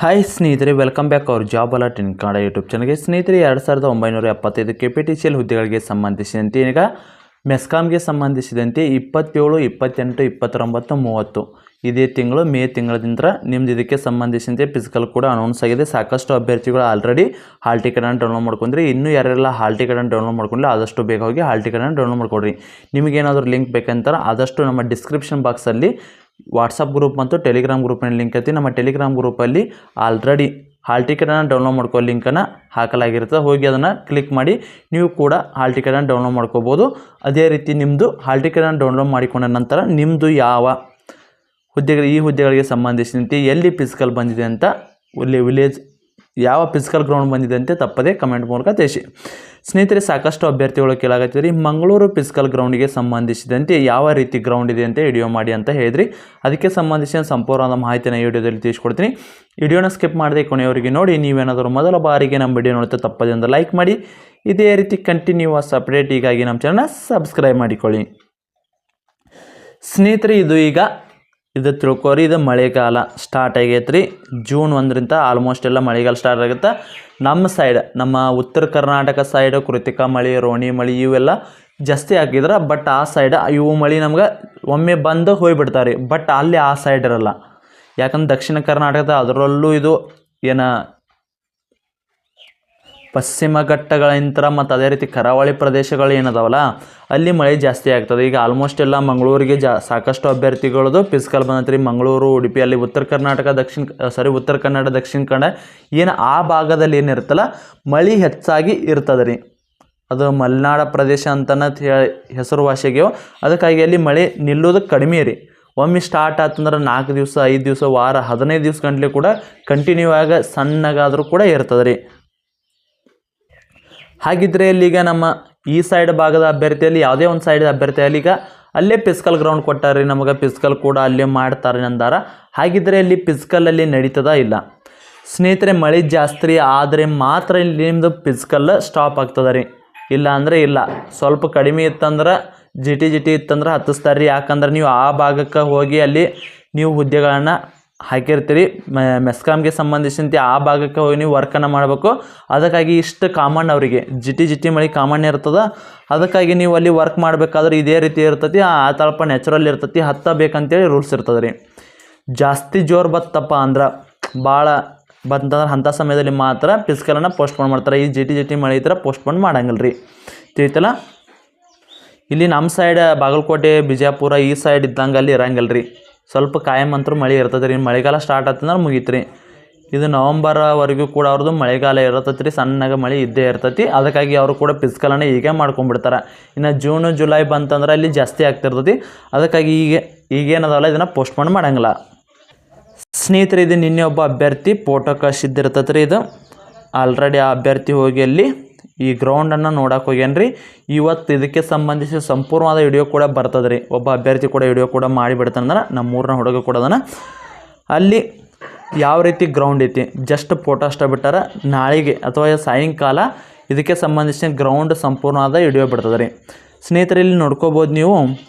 Hi ಸ್ನೇಹಿತರೆ, welcome back hour job alert ಇನ್ Kannada YouTube ಚಾನಲ್ಗೆ. ಸ್ನೇಹಿತರೆ, 2975 KPTCL ಹುದ್ದೆಗಳಿಗೆ ಸಂಬಂಧಿಸಿದಂತೆ ಈಗ ಮೆಸ್ಕಾಮ್ಗೆ ಸಂಬಂಧಿಸಿದಂತೆ 27, 28, 29, 30 ಇದೇ ತಿಂಗಳು ಮೇ ತಿಂಗಳಿಂದ ನಿಮ್ದು ಇದಕ್ಕೆ ಸಂಬಂಧಿಸಿದಂತೆ ಫಿಸಿಕಲ್ ಕೂಡ ಅನೌನ್ಸ್ ಆಗಿದೆ. ಸಾಕಷ್ಟು ಅಭ್ಯರ್ಥಿಗಳು ಆಲ್ರೆಡಿ ಹಾಲ್ ಟಿಕೆಟನ್ನು ಡೌನ್ಲೋಡ್ ಮಾಡ್ಕೊಂಡ್ರಿ. ಇನ್ನೂ ಯಾರೆಲ್ಲ ಹಾಲ್ ಟಿಕೆಟನ್ನು ಡೌನ್ಲೋಡ್ ಮಾಡ್ಕೊಂಡಿಲ್ಲ ಆದಷ್ಟು ಬೇಗ ಹೋಗಿ ಹಾಲ್ ಟಿಕೆಟನ್ನು ಡೌನ್ಲೋಡ್ ಮಾಡ್ಕೊಡ್ರಿ. ನಿಮಗೇನಾದರೂ ಲಿಂಕ್ ಬೇಕಂತಾರೆ ಆದಷ್ಟು ನಮ್ಮ ಡಿಸ್ಕ್ರಿಪ್ಷನ್ ಬಾಕ್ಸಲ್ಲಿ ವಾಟ್ಸಪ್ ಗ್ರೂಪ್ ಮತ್ತು ಟೆಲಿಗ್ರಾಮ್ ಗ್ರೂಪಿನ ಲಿಂಕ್ ಐತಿ. ನಮ್ಮ ಟೆಲಿಗ್ರಾಮ್ ಗ್ರೂಪಲ್ಲಿ ಆಲ್ರೆಡಿ ಹಾಲ್ ಟಿಕೆಟನ್ನು ಡೌನ್ಲೋಡ್ ಮಾಡ್ಕೋ ಲಿಂಕನ್ನು ಹಾಕಲಾಗಿರುತ್ತೆ. ಹೋಗಿ ಅದನ್ನು ಕ್ಲಿಕ್ ಮಾಡಿ ನೀವು ಕೂಡ ಹಾಲ್ ಟಿಕೆಟನ್ನು ಡೌನ್ಲೋಡ್ ಮಾಡ್ಕೋಬೋದು. ಅದೇ ರೀತಿ ನಿಮ್ಮದು ಹಾಲ್ ಟಿಕೆಟನ್ನು ಡೌನ್ಲೋಡ್ ಮಾಡಿಕೊಂಡ ನಂತರ ನಿಮ್ಮದು ಯಾವ ಈ ಹುದ್ದೆಗಳಿಗೆ ಸಂಬಂಧಿಸಿದಂತೆ ಎಲ್ಲಿ ಫಿಸಿಕಲ್ ಬಂದಿದೆ ಅಂತ ವಿಲೇಜ್ ಯಾವ ಫಿಸಿಕಲ್ ಗ್ರೌಂಡ್ ಬಂದಿದೆ ಅಂತ ತಪ್ಪದೇ ಕಮೆಂಟ್ ಮೂಲಕ ತಿಳಿಸಿ. ಸ್ನೇಹಿತರೆ, ಸಾಕಷ್ಟು ಅಭ್ಯರ್ಥಿಗಳು ಕೇಳಾಗತ್ತಿದ್ರಿ ಮಂಗಳೂರು ಫಿಸಿಕಲ್ ಗ್ರೌಂಡಿಗೆ ಸಂಬಂಧಿಸಿದಂತೆ ಯಾವ ರೀತಿ ಗ್ರೌಂಡ್ ಇದೆ ಅಂತ ವಿಡಿಯೋ ಮಾಡಿ ಅಂತ ಹೇಳಿದ್ರಿ. ಅದಕ್ಕೆ ಸಂಬಂಧಿಸಿದ ಸಂಪೂರ್ಣವಾದ ಮಾಹಿತಿನ ಈ ವಿಡಿಯೋದಲ್ಲಿ ತಿಳಿಸ್ಕೊಡ್ತೀನಿ. ವಿಡಿಯೋನ ಸ್ಕಿಪ್ ಮಾಡದೆ ಕೊನೆಯವರಿಗೆ ನೋಡಿ. ನೀವೇನಾದರೂ ಮೊದಲ ಬಾರಿಗೆ ನಮ್ಮ ವಿಡಿಯೋ ನೋಡ್ತಾ ತಪ್ಪದೇ ಒಂದು ಲೈಕ್ ಮಾಡಿ. ಇದೇ ರೀತಿ ಕಂಟಿನ್ಯೂಸ್ ಅಪ್ಡೇಟಿಗಾಗಿ ನಮ್ಮ ಚಾನಲ್ನ ಸಬ್ಸ್ಕ್ರೈಬ್ ಮಾಡಿಕೊಳ್ಳಿ. ಸ್ನೇಹಿತರೆ, ಇದು ತಿಳ್ಕೊರಿ, ಇದು ಮಳೆಗಾಲ ಸ್ಟಾರ್ಟ್ ಆಗೈತ್ರಿ. ಜೂನ್ 1ರಿಂದ ಆಲ್ಮೋಸ್ಟ್ ಎಲ್ಲ ಮಳೆಗಾಲ ಸ್ಟಾರ್ಟ್ ಆಗುತ್ತೆ. ನಮ್ಮ ಸೈಡ್, ನಮ್ಮ ಉತ್ತರ ಕರ್ನಾಟಕ ಸೈಡ್ ಕೃತಿಕಾ ಮಳೆ, ರೋಣಿ ಮಳೆ ಇವೆಲ್ಲ ಜಾಸ್ತಿ ಆಗಿದ್ರೆ. ಬಟ್ ಆ ಸೈಡ್ ಇವು ಮಳೆ ನಮ್ಗೆ ಒಮ್ಮೆ ಬಂದು ಹೋಗಿಬಿಡ್ತಾರೆ. ಬಟ್ ಅಲ್ಲಿ ಆ ಸೈಡ್ ಇರಲ್ಲ. ಯಾಕಂದ್ರೆ ದಕ್ಷಿಣ ಕರ್ನಾಟಕದ ಅದರಲ್ಲೂ ಇದು ಪಶ್ಚಿಮ ಘಟ್ಟಗಳಿಂದ ಮತ್ತು ಅದೇ ರೀತಿ ಕರಾವಳಿ ಪ್ರದೇಶಗಳು ಏನದಾವಲ್ಲ ಅಲ್ಲಿ ಮಳೆ ಜಾಸ್ತಿ ಆಗ್ತದೆ. ಈಗ ಆಲ್ಮೋಸ್ಟ್ ಎಲ್ಲ ಮಂಗಳೂರಿಗೆ ಸಾಕಷ್ಟು ಅಭ್ಯರ್ಥಿಗಳದು ಫಿಸಿಕಲ್ ಬಂದತ್ರಿ. ಮಂಗಳೂರು, ಉಡುಪಿ, ಅಲ್ಲಿ ಉತ್ತರ ಕನ್ನಡ, ದಕ್ಷಿಣ ಕನ್ನಡ ಏನು ಆ ಭಾಗದಲ್ಲಿ ಏನಿರುತ್ತಲ್ಲ ಮಳೆ ಹೆಚ್ಚಾಗಿ ಇರ್ತದೆ ರೀ. ಅದು ಮಲೆನಾಡ ಪ್ರದೇಶ ಅಂತನ ಹೆಸರುವಾಸಿಯಾಗ್ಯವ. ಅದಕ್ಕಾಗಿ ಅಲ್ಲಿ ಮಳೆ ನಿಲ್ಲೋದು ಕಡಿಮೆ ರೀ. ಒಮ್ಮೆ ಸ್ಟಾರ್ಟ್ ಆತಂದ್ರೆ 4 ದಿವಸ, 5 ದಿವಸ, ವಾರ, 15 ದಿವಸ ಗಂಟಲೆ ಕೂಡ ಕಂಟಿನ್ಯೂ ಆಗಿ ಸಣ್ಣಗಾದರೂ ಕೂಡ ಇರ್ತದೆ ರೀ. ಹಾಗಿದ್ರೆ ಇಲ್ಲಿಗ ನಮ್ಮ ಈ ಸೈಡ್ ಭಾಗದ ಅಭ್ಯರ್ಥಿಯಲ್ಲಿ ಯಾವುದೇ ಒಂದು ಸೈಡ್ ಅಭ್ಯರ್ಥಿಯಲ್ಲಿ ಈಗ ಅಲ್ಲೇ ಫಿಸಿಕಲ್ ಗ್ರೌಂಡ್ ಕೊಟ್ಟಾರೆ. ನಮಗೆ ಫಿಸಿಕಲ್ ಕೂಡ ಅಲ್ಲೇ ಮಾಡ್ತಾರೆ ಅಂದಾರ. ಹಾಗಿದ್ರೆ ಇಲ್ಲಿ ಫಿಸಿಕಲಲ್ಲಿ ನಡೀತದ ಇಲ್ಲ? ಸ್ನೇಹಿತರೆ, ಮಳೆ ಜಾಸ್ತಿ ಆದರೆ ಮಾತ್ರ ಇಲ್ಲಿ ನಿಮ್ಮದು ಫಿಸಿಕಲ್ ಸ್ಟಾಪ್ ಆಗ್ತದೆ ರೀ. ಇಲ್ಲ ಅಂದರೆ ಇಲ್ಲ. ಸ್ವಲ್ಪ ಕಡಿಮೆ ಇತ್ತಂದ್ರೆ ಜಿಟಿ ಇತ್ತಂದ್ರೆ ಹತ್ತಿಸ್ತಾರೆ ರೀ. ಯಾಕಂದ್ರೆ ನೀವು ಆ ಭಾಗಕ್ಕೆ ಹೋಗಿ ಅಲ್ಲಿ ನೀವು ಹುದ್ದೆಗಳನ್ನು ಹಾಕಿರ್ತೀರಿ. ಮೆಸ್ಕಾಮ್ಗೆ ಸಂಬಂಧಿಸಿದಂತೆ ಆ ಭಾಗಕ್ಕೆ ಹೋಗಿ ನೀವು ವರ್ಕನ್ನು ಮಾಡಬೇಕು. ಅದಕ್ಕಾಗಿ ಇಷ್ಟು ಕಾಮನ್ ಅವರಿಗೆ ಜಿಟಿ ಮಳೆ ಕಾಮನ್ ಇರ್ತದೆ. ಅದಕ್ಕಾಗಿ ನೀವು ಅಲ್ಲಿ ವರ್ಕ್ ಮಾಡಬೇಕಾದ್ರೆ ಇದೇ ರೀತಿ ಇರ್ತೈತಿ. ಆ ತಳಪ ನ್ಯಾಚುರಲ್ ಇರ್ತೈತಿ. ಹತ್ತಬೇಕಂತೇಳಿ ರೂಲ್ಸ್ ಇರ್ತದೆ ರೀ. ಜಾಸ್ತಿ ಜೋರು ಬತ್ತಪ್ಪ ಅಂದ್ರೆ ಭಾಳ ಬಂತಂದ್ರೆ ಅಂಥ ಸಮಯದಲ್ಲಿ ಮಾತ್ರ ಫಿಸಿಕಲನ್ನು ಪೋಸ್ಟ್ಪೋನ್ ಮಾಡ್ತಾರೆ. ಈ ಜಿಟಿ ಮಳೆ ಇದ್ರೆ ಪೋಸ್ಟ್ಪೋನ್ ಮಾಡಂಗಿಲ್ಲ ರೀ. ತಿಳಿತಲ್ಲ? ಇಲ್ಲಿ ನಮ್ಮ ಸೈಡ್ ಬಾಗಲಕೋಟೆ, ಬಿಜಾಪುರ ಈ ಸೈಡ್ ಇದ್ದಂಗೆ ಅಲ್ಲಿ ಇರಂಗಿಲ್ಲ ರೀ. ಸ್ವಲ್ಪ ಕಾಯಂ ಅಂತರೂ ಮಳೆ ಇರ್ತದೆ ರೀ. ಮಳೆಗಾಲ ಸ್ಟಾರ್ಟ್ ಆತಂದ್ರೆ ಮುಗೀತು ರೀ. ಇದು ನವಂಬರ್ವರೆಗೂ ಕೂಡ ಅವ್ರದ್ದು ಮಳೆಗಾಲ ಇರತೈತಿ ರೀ. ಸಣ್ಣಗೆ ಮಳೆ ಇದ್ದೇ ಇರ್ತೈತಿ. ಅದಕ್ಕಾಗಿ ಅವರು ಕೂಡ ಫಿಸಿಕಲನ್ನು ಹೀಗೆ ಮಾಡ್ಕೊಂಡ್ಬಿಡ್ತಾರೆ. ಇನ್ನು ಜೂನು ಜುಲೈ ಬಂತಂದ್ರೆ ಅಲ್ಲಿ ಜಾಸ್ತಿ ಆಗ್ತಿರ್ತೈತಿ. ಅದಕ್ಕಾಗಿ ಈಗೇನದಲ್ಲ ಇದನ್ನು ಪೋಸ್ಟ್ಪೋನ್ ಮಾಡಂಗಿಲ್ಲ. ಸ್ನೇಹಿತರೆ, ಇದು ನಿನ್ನೆ ಒಬ್ಬ ಅಭ್ಯರ್ಥಿ ಫೋಟೋ ಕಳಿಸಿದ್ದಿರ್ತೈತೆ ರೀ. ಇದು ಆಲ್ರೆಡಿ ಆ ಅಭ್ಯರ್ಥಿ ಹೋಗಿ ಅಲ್ಲಿ ಈ ಗ್ರೌಂಡನ್ನು ನೋಡಕ್ಕೆ ಹೋಗ್ಯಾನ್ರಿ. ಇವತ್ತು ಇದಕ್ಕೆ ಸಂಬಂಧಿಸಿ ಸಂಪೂರ್ಣವಾದ ವಿಡಿಯೋ ಕೂಡ ಬರ್ತದೆ ರೀ. ಒಬ್ಬ ಅಭ್ಯರ್ಥಿ ಕೂಡ ವಿಡಿಯೋ ಕೂಡ ಮಾಡಿಬಿಡ್ತಾನಂದ್ರೆ ನಮ್ಮೂರಿನ ಹುಡುಗ ಕೂಡ ಅದನ್ನು ಅಲ್ಲಿ ಯಾವ ರೀತಿ ಗ್ರೌಂಡ್ ಐತಿ ಜಸ್ಟ್ ಫೋಟೋ ಅಷ್ಟೇ ಬಿಟ್ಟಾರ. ನಾಳೆಗೆ ಅಥವಾ ಸಾಯಂಕಾಲ ಇದಕ್ಕೆ ಸಂಬಂಧಿಸಿದ ಗ್ರೌಂಡ್ ಸಂಪೂರ್ಣವಾದ ವಿಡಿಯೋ ಬಿಡ್ತದೆ ರೀ. ಸ್ನೇಹಿತರೆ, ಇಲ್ಲಿ ನೋಡ್ಕೋಬೋದು ನೀವು.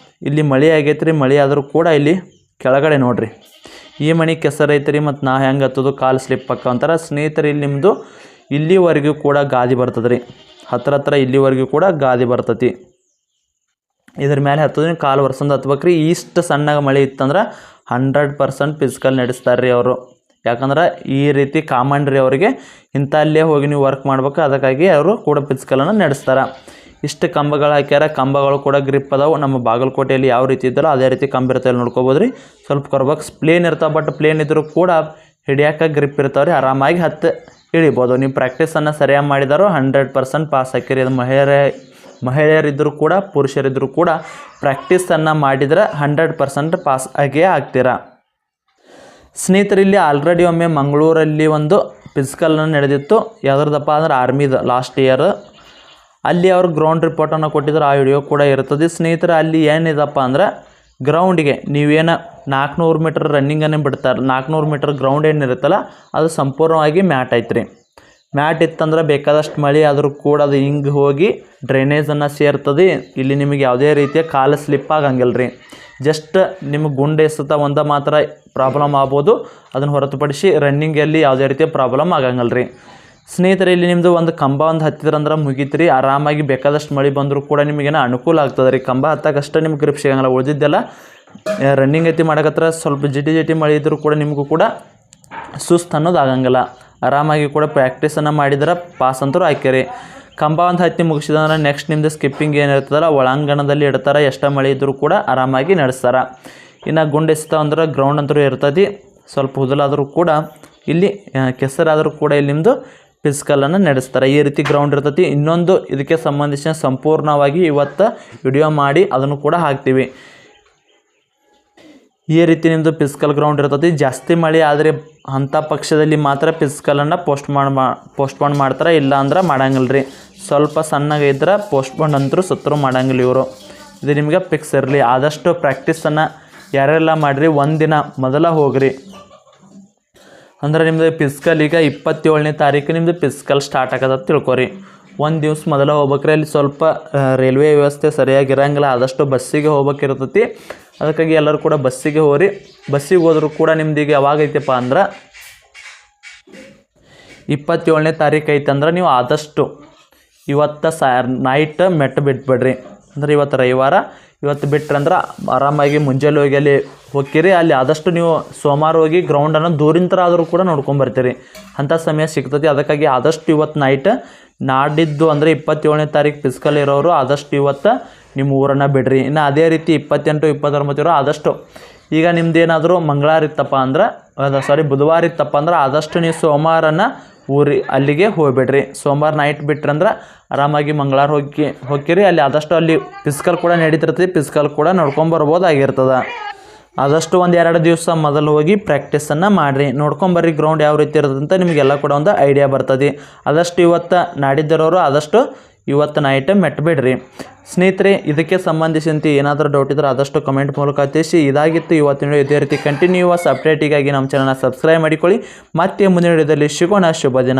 ಇಲ್ಲಿ ಮಳೆ ಆಗೈತೆ ರೀ. ಮಳೆ ಆದರೂ ಕೂಡ ಇಲ್ಲಿ ಕೆಳಗಡೆ ನೋಡಿರಿ ಈ ಮನೆ ಕೆಸರೈತೆ ರೀ. ಮತ್ತು ನಾ ಹೆಂಗೆ ಹತ್ತೋದು ಕಾಲು ಸ್ಲಿಪ್ ಅಂತಾರೆ. ಸ್ನೇಹಿತರೆ, ಇಲ್ಲಿ ನಿಮ್ಮದು ಇಲ್ಲಿವರೆಗೂ ಕೂಡ ಗಾದಿ ಬರ್ತದೆ ರೀ. ಹತ್ರ ಇಲ್ಲಿವರೆಗೂ ಕೂಡ ಗಾದಿ ಬರ್ತೈತಿ. ಇದ್ರ ಮೇಲೆ ಹತ್ತೋದು ಕಾಲು ವರ್ಷದಿಂದ ಹತ್ಬೇಕು ರೀ. ಇಷ್ಟು ಸಣ್ಣಗೆ ಮಳೆ ಇತ್ತಂದ್ರೆ 100% ಫಿಸಿಕಲ್ ನಡೆಸ್ತಾರೆ ರೀ ಅವರು. ಯಾಕಂದ್ರೆ ಈ ರೀತಿ ಕಾಮನ್ ರೀ ಅವರಿಗೆ. ಇಂಥಲ್ಲೇ ಹೋಗಿ ನೀವು ವರ್ಕ್ ಮಾಡ್ಬೇಕು. ಅದಕ್ಕಾಗಿ ಅವರು ಕೂಡ ಫಿಸಿಕಲನ್ನು ನಡೆಸ್ತಾರೆ. ಇಷ್ಟು ಕಂಬಗಳು ಹಾಕ್ಯಾರ. ಕಂಬಗಳು ಕೂಡ ಗ್ರಿಪ್ ಅದಾವೆ. ನಮ್ಮ ಬಾಗಲಕೋಟೆಯಲ್ಲಿ ಯಾವ ರೀತಿ ಇದ್ದಲ್ಲ ಅದೇ ರೀತಿ ಕಂಬ ಇರ್ತಾವೆ. ನೋಡ್ಕೋಬೋದು ರೀ. ಸ್ವಲ್ಪ ಕೊರ್ಬಕ್ಸ್ ಪ್ಲೇನ್ ಇರ್ತಾವೆ. ಬಟ್ ಪ್ಲೇನ್ ಇದ್ದರೂ ಕೂಡ ಹಿಡಿಯೋಕೆ ಗ್ರಿಪ್ ಇರ್ತಾವೆ ರೀ. ಆರಾಮಾಗಿ ಇಳಿಬೋದು. ನೀವು ಪ್ರಾಕ್ಟೀಸನ್ನು ಸರಿಯಾಗಿ ಮಾಡಿದಾರೋ 100% ಪಾಸ್ ಹಾಕಿರಿ. ಅದು ಮಹಿಳೆಯರಿದ್ದರೂ ಕೂಡ ಪುರುಷರಿದ್ದರೂ ಕೂಡ ಪ್ರಾಕ್ಟೀಸನ್ನು ಮಾಡಿದರೆ 100% ಪಾಸ್ ಆಗೇ ಆಗ್ತೀರಾ. ಸ್ನೇಹಿತರೆ, ಇಲ್ಲಿ ಆಲ್ರೆಡಿ ಒಮ್ಮೆ ಮಂಗಳೂರಲ್ಲಿ ಒಂದು ಫಿಸಿಕಲ್ನ ನಡೆದಿತ್ತು. ಯಾವುದ್ರದಪ್ಪ ಅಂದ್ರೆ ಆರ್ಮಿದು ಲಾಸ್ಟ್ ಇಯರ್. ಅಲ್ಲಿ ಅವರು ಗ್ರೌಂಡ್ ರಿಪೋರ್ಟನ್ನು ಕೊಟ್ಟಿದ್ರು. ಆ ವಿಡಿಯೋ ಕೂಡ ಇರ್ತದೆ. ಸ್ನೇಹಿತರೆ, ಅಲ್ಲಿ ಏನಿದಪ್ಪ ಅಂದ್ರೆ ಗ್ರೌಂಡಿಗೆ ನೀವೇನು 400 ಮೀಟರ್ ರನ್ನಿಂಗನ್ನೇ ಬಿಡ್ತಾರೆ. 400 ಮೀಟರ್ ಗ್ರೌಂಡ್ ಏನಿರುತ್ತಲ್ಲ ಅದು ಸಂಪೂರ್ಣವಾಗಿ ಮ್ಯಾಟ್ ಐತ್ರಿ. ಮ್ಯಾಟ್ ಇತ್ತಂದ್ರೆ ಬೇಕಾದಷ್ಟು ಮಳೆ ಆದರೂ ಕೂಡ ಅದು ಹಿಂಗೆ ಹೋಗಿ ಡ್ರೈನೇಜನ್ನು ಸೇರ್ತದೆ. ಇಲ್ಲಿ ನಿಮಗೆ ಯಾವುದೇ ರೀತಿಯ ಕಾಲು ಸ್ಲಿಪ್ ಆಗಂಗಿಲ್ಲ ರೀ. ಜಸ್ಟ್ ನಿಮಗೆ ಗುಂಡು ಎಸುತ್ತಾ ಒಂದ ಮಾತ್ರ ಪ್ರಾಬ್ಲಮ್ ಆಗ್ಬೋದು. ಅದನ್ನು ಹೊರತುಪಡಿಸಿ ರನ್ನಿಂಗಲ್ಲಿ ಯಾವುದೇ ರೀತಿಯ ಪ್ರಾಬ್ಲಮ್ ಆಗಂಗಿಲ್ಲ ರೀ ಸ್ನೇಹಿತರೆ. ಇಲ್ಲಿ ನಿಮ್ಮದು ಒಂದು ಕಂಬ ಒಂದು ಹತ್ತಿದ್ರಂದ್ರೆ ಮುಗೀತು ರೀ. ಆರಾಮಾಗಿ ಬೇಕಾದಷ್ಟು ಮಳೆ ಬಂದರೂ ಕೂಡ ನಿಮಗೇನೋ ಅನುಕೂಲ ಆಗ್ತದೆ ರೀ. ಕಂಬ ಹತ್ತಕ್ಕಷ್ಟೇ ನಿಮ್ಗೆ ಗ್ರಿಪ್ ಸಿಗಂಗಿಲ್ಲ. ಉಳಿದಿದ್ದೆಲ್ಲ ರನ್ನಿಂಗ್ ಐತಿ ಮಾಡಕತ್ರ ಸ್ವಲ್ಪ ಜಿಟಿ ಮಳೆ ಇದ್ದರೂ ಕೂಡ ನಿಮಗೂ ಕೂಡ ಸುಸ್ತು ಅನ್ನೋದು ಆಗಂಗಿಲ್ಲ. ಆರಾಮಾಗಿ ಕೂಡ ಪ್ರಾಕ್ಟೀಸನ್ನು ಮಾಡಿದ್ರೆ ಪಾಸ್ ಅಂತೂ ಹಾಕ್ಯಾರಿ. ಕಂಬ ಒಂದು ಹತ್ತಿ ಮುಗಿಸಿದಂದ್ರೆ ನೆಕ್ಸ್ಟ್ ನಿಮ್ಮದು ಸ್ಕಿಪ್ಪಿಂಗ್ ಏನಿರ್ತದಲ್ಲ ಒಳಾಂಗಣದಲ್ಲಿ ಇಡ್ತಾರೆ. ಎಷ್ಟೇ ಮಳೆ ಇದ್ದರೂ ಕೂಡ ಆರಾಮಾಗಿ ನಡೆಸ್ತಾರೆ. ಇನ್ನು ಗುಂಡು ಎಸ್ತಾವ ಅಂದ್ರೆ ಗ್ರೌಂಡ್ ಅಂತೂ ಇರ್ತದೆ. ಸ್ವಲ್ಪ ಹುದಲಾದರೂ ಕೂಡ ಇಲ್ಲಿ ಕೆಸರಾದರೂ ಕೂಡ ಇಲ್ಲಿ ನಿಮ್ಮದು ಫಿಸಿಕಲನ್ನು ನಡೆಸ್ತಾರೆ. ಈ ರೀತಿ ಗ್ರೌಂಡ್ ಇರ್ತೈತಿ. ಇನ್ನೊಂದು ಇದಕ್ಕೆ ಸಂಬಂಧಿಸಿದ ಸಂಪೂರ್ಣವಾಗಿ ಇವತ್ತು ವಿಡಿಯೋ ಮಾಡಿ ಅದನ್ನು ಕೂಡ ಹಾಕ್ತೀವಿ. ಈ ರೀತಿ ನಿಮ್ಮದು ಫಿಸಿಕಲ್ ಗ್ರೌಂಡ್ ಇರ್ತೈತಿ. ಜಾಸ್ತಿ ಮಳೆ ಆದರೆ ಅಂಥ ಪಕ್ಷದಲ್ಲಿ ಮಾತ್ರ ಫಿಸಿಕಲನ್ನು ಪೋಸ್ಟ್ಪೋನ್ ಮಾಡ್ತಾರೆ. ಇಲ್ಲ ಅಂದ್ರೆ ಮಾಡಂಗಿಲ್ಲ ರೀ. ಸ್ವಲ್ಪ ಸಣ್ಣಗೆ ಇದ್ರೆ ಪೋಸ್ಟ್ಪೋನ್ ಅಂತರೂ ಸತ್ರು ಮಾಡಂಗಿಲ್ಲ ಇವರು. ಇದು ನಿಮಗೆ ಫಿಕ್ಸ್ ಇರಲಿ. ಆದಷ್ಟು ಪ್ರಾಕ್ಟೀಸನ್ನು ಯಾರೆಲ್ಲ ಮಾಡಿರಿ ಒಂದಿನ ಮೊದಲ ಹೋಗ್ರಿ. ಅಂದ್ರೆ ನಿಮ್ಮದು ಫಿಸಿಕಲ್ ಈಗ 27ನೇ ತಾರೀಕು ನಿಮ್ಮದು ಫಿಸಿಕಲ್ ಸ್ಟಾರ್ಟ್ ಆಗದ ತಿಳ್ಕೊರಿ. ಒಂದು ದಿವ್ಸ ಮೊದಲ ಹೋಗ್ಬೇಕ್ರಿ. ಅಲ್ಲಿ ಸ್ವಲ್ಪ ರೈಲ್ವೆ ವ್ಯವಸ್ಥೆ ಸರಿಯಾಗಿರಂಗಿಲ್ಲ. ಆದಷ್ಟು ಬಸ್ಸಿಗೆ ಹೋಗ್ಬೇಕಿರ್ತೈತಿ. ಅದಕ್ಕಾಗಿ ಎಲ್ಲರೂ ಕೂಡ ಬಸ್ಸಿಗೆ ಹೋಗ್ರಿ. ಬಸ್ಸಿಗೆ ಹೋದರೂ ಕೂಡ ನಿಮ್ದು ಈಗ ಯಾವಾಗ ಐತಪ್ಪ ಅಂದ್ರೆ 27ನೇ ತಾರೀಕು ಐತಂದ್ರೆ ನೀವು ಆದಷ್ಟು ಇವತ್ತು ನೈಟ್ ಮೆಟ್ಟು ಬಿಟ್ಬಿಡ್ರಿ. ಅಂದ್ರೆ ಇವತ್ತು ರವಿವಾರ. ಇವತ್ತು ಬಿಟ್ರಂದ್ರೆ ಆರಾಮಾಗಿ ಮುಂಜಾನೆ ಹೋಗಿ ಅಲ್ಲಿ ಹೋಗ್ತೀರಿ. ಅಲ್ಲಿ ಆದಷ್ಟು ನೀವು ಸೋಮವಾರ ಹೋಗಿ ಗ್ರೌಂಡನ್ನು ದೂರಿಂತರ ಆದರೂ ಕೂಡ ನೋಡ್ಕೊಂಬರ್ತೀರಿ. ಅಂಥ ಸಮಯ ಸಿಗ್ತದೆ. ಅದಕ್ಕಾಗಿ ಆದಷ್ಟು ಇವತ್ತು ನೈಟ್ ನಾಡಿದ್ದು ಅಂದರೆ 27ನೇ ತಾರೀಕು ಫಿಸಿಕಲ್ ಇರೋರು ಆದಷ್ಟು ಇವತ್ತು ನಿಮ್ಮ ಊರನ್ನು ಬಿಡ್ರಿ. ಇನ್ನು ಅದೇ ರೀತಿ 28, 29 ಇರೋ ಆದಷ್ಟು ಈಗ ನಿಮ್ದು ಏನಾದರೂ ಮಂಗಳವಾರ ಇತ್ತಪ್ಪ ಅಂದ್ರೆ ಬುಧವಾರ ಇತ್ತಪ್ಪ ಅಂದ್ರೆ ಆದಷ್ಟು ನೀವು ಸೋಮವಾರನ ಅಲ್ಲಿಗೆ ಹೋಗ್ಬಿಡ್ರಿ. ಸೋಮವಾರ ನೈಟ್ ಬಿಟ್ರಂದ್ರೆ ಆರಾಮಾಗಿ ಮಂಗಳವಾರ ಹೋಗ್ತೀರಿ. ಅಲ್ಲಿ ಆದಷ್ಟು ಅಲ್ಲಿ ಫಿಸಿಕಲ್ ಕೂಡ ನಡೀತಿರ್ತದೆ. ಫಿಸಿಕಲ್ ಕೂಡ ನೋಡ್ಕೊಂಬರ್ಬೋದಾಗಿರ್ತದೆ. ಆದಷ್ಟು ಒಂದು 2 ದಿವಸ ಮೊದಲು ಹೋಗಿ ಪ್ರಾಕ್ಟೀಸನ್ನು ಮಾಡಿರಿ. ನೋಡ್ಕೊಂಬರ್ರಿ ಗ್ರೌಂಡ್ ಯಾವ ರೀತಿ ಇರ್ತದೆ ಅಂತ ನಿಮಗೆಲ್ಲ ಕೂಡ ಒಂದು ಐಡಿಯಾ ಬರ್ತದೆ. ಆದಷ್ಟು ಇವತ್ತು ನಾಡಿದ್ದರೋರು ಆದಷ್ಟು ಇವತ್ತು ನೈಟ್ ಮೆಟ್ಬಿಡ್ರಿ ಸ್ನೇಹಿತರೆ. ಇದಕ್ಕೆ ಸಂಬಂಧಿಸಿದಂತೆ ಏನಾದರೂ ಡೌಟ್ ಇದ್ದರೆ ಆದಷ್ಟು ಕಮೆಂಟ್ ಮೂಲಕ ತಿಳಿಸಿ. ಇದಾಗಿತ್ತು ಇವತ್ತಿನ ಇದೇ ರೀತಿ ಕಂಟಿನ್ಯೂಸ್ ಅಪ್ಡೇಟಿಗಾಗಿ ನಮ್ಮ ಚಾನಲ್ನ ಸಬ್ಸ್ಕ್ರೈಬ್ ಮಾಡಿಕೊಳ್ಳಿ. ಮತ್ತೆ ಮುಂದಿನ ವಿಡಿಯೋದಲ್ಲಿ ಸಿಗೋಣ. ಶುಭ ದಿನ.